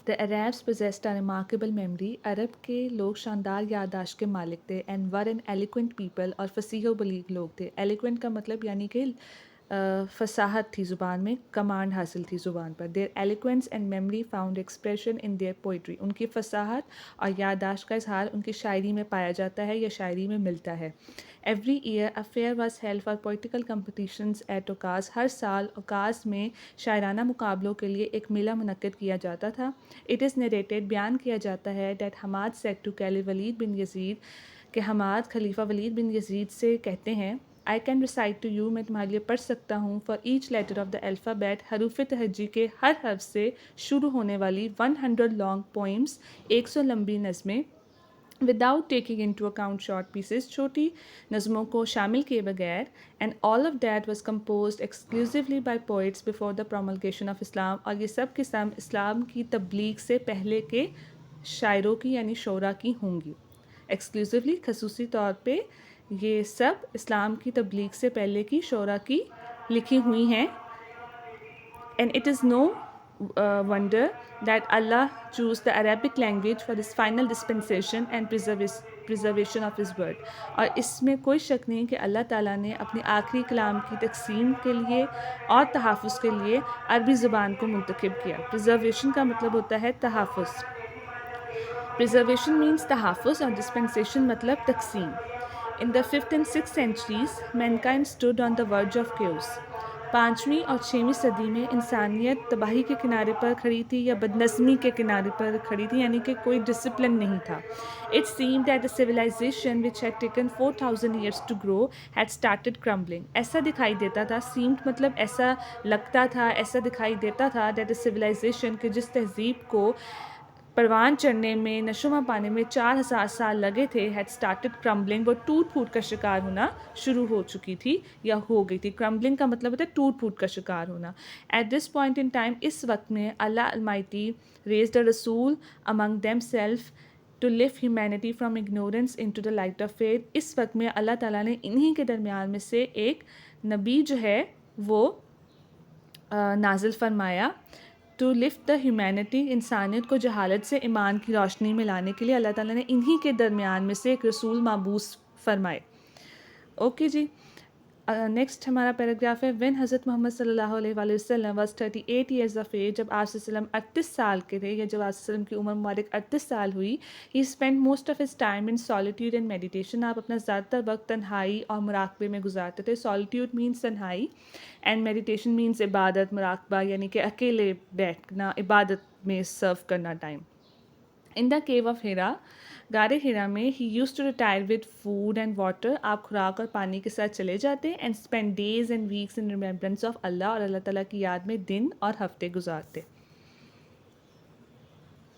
The Arabs possessed a remarkable memory. عرب کے لوگ شاندار یادداشت کے مالک تھے and were an eloquent people اور فصیح و بلیغ لوگ تھے. eloquent کا مطلب یعنی کہ فصاحت تھی زبان میں، کمانڈ حاصل تھی زبان پر. Their eloquence and memory found expression in their poetry. ان کی فصاحت اور یادداشت کا اظہار ان کی شاعری میں پایا جاتا ہے یا شاعری میں ملتا ہے. Every year a fair was held for poetical competitions at Okaz. ہر سال اوکاز میں شاعرانہ مقابلوں کے لیے ایک میلہ منعقد کیا جاتا تھا. It is narrated بیان کیا جاتا ہے that Hammad said to Caliph ولید بن یزید کہ حماد خلیفہ ولید بن یزید سے کہتے ہیں I can recite to you میں تمہارے لیے پڑھ سکتا ہوں for each letter of the alphabet حروف تہجی کے ہر حرف سے شروع ہونے والی 100 long poems 100 لمبی نظمیں without taking into account short pieces چھوٹی نظموں کو شامل کیے بغیر and all of that was composed exclusively by poets before the promulgation of Islam اور یہ سب کے سب اسلام کی تبلیغ سے پہلے کے شاعروں کی یعنی شعراء کی ہوں گی. ایکسکلوسیولی خصوصی طور پہ یہ سب اسلام کی تبلیغ سے پہلے کی شعراء کی لکھی ہوئی ہیں. And it is no wonder that Allah chose the Arabic language for his final dispensation and preservation of his word. اور اس میں کوئی شک نہیں کہ اللہ تعالیٰ نے اپنی آخری کلام کی تقسیم کے لیے اور تحفظ کے لیے عربی زبان کو منتخب کیا. preservation کا مطلب ہوتا ہے تحفظ. preservation means تحفظ اور dispensation مطلب تقسیم. In the 5th and 6th centuries, mankind stood on the verge of chaos. 5ویں اور 6ویں صدی میں انسانیت تباہی کے کنارے پر کھڑی تھی یا بدنظمی کے کنارے پر کھڑی تھی یعنی کہ کوئی ڈسپلن نہیں تھا. It seemed that the civilization which had taken 4000 years to grow had started crumbling. ایسا دکھائی دیتا تھا, seemed مطلب ایسا لگتا تھا, ایسا دکھائی دیتا تھا that the civilization کہ جس تہذیب کو پروان چڑھنے میں نشوما پانے میں 4000 سال لگے تھے had started crumbling. وہ ٹوٹ پھوٹ کا شکار ہونا شروع ہو چکی تھی یا ہو گئی تھی. crumbling کا مطلب ہوتا ہے ٹوٹ پھوٹ کا شکار ہونا. At this point in time اس وقت میں اللہ Almighty raised a Rasul among themselves to lift humanity from ignorance into the light of faith. اس وقت میں اللہ تعالیٰ نے انہی کے درمیان میں سے ایک نبی جو ہے وہ نازل فرمایا ٹو لفٹ دا ہیومینٹی انسانیت کو جہالت سے ایمان کی روشنی میں لانے کے لیے اللہ تعالیٰ نے انہی کے درمیان میں سے ایک رسول مابعوث فرمائے. اوکے جی, نیکسٹ ہمارا پیراگراف ہے when حضرت محمد صلی اللہ علیہ وآلہ وسلم was 38 years of age. جب آپ صلی اللہ علیہ وسلم 38 سال کے تھے یا جب آپ صلی اللہ علیہ وسلم کی عمر مبارک 38 سال ہوئی, he spent most of his time in solitude and meditation. آپ اپنا زیادہ تر وقت تنہائی اور مراقبے میں گزارتے تھے. solitude means تنہائی and meditation means عبادت, مراقبہ یعنی کہ اکیلے بیٹھنا, عبادت میں سرو کرنا time. In the cave of Hira, غار ہیرا میں he used to retire with food and water. آپ خوراک اور پانی کے ساتھ چلے جاتے and spend days and weeks in remembrance of Allah اور اللہ تعالیٰ کی یاد میں دن اور ہفتے گزارتے.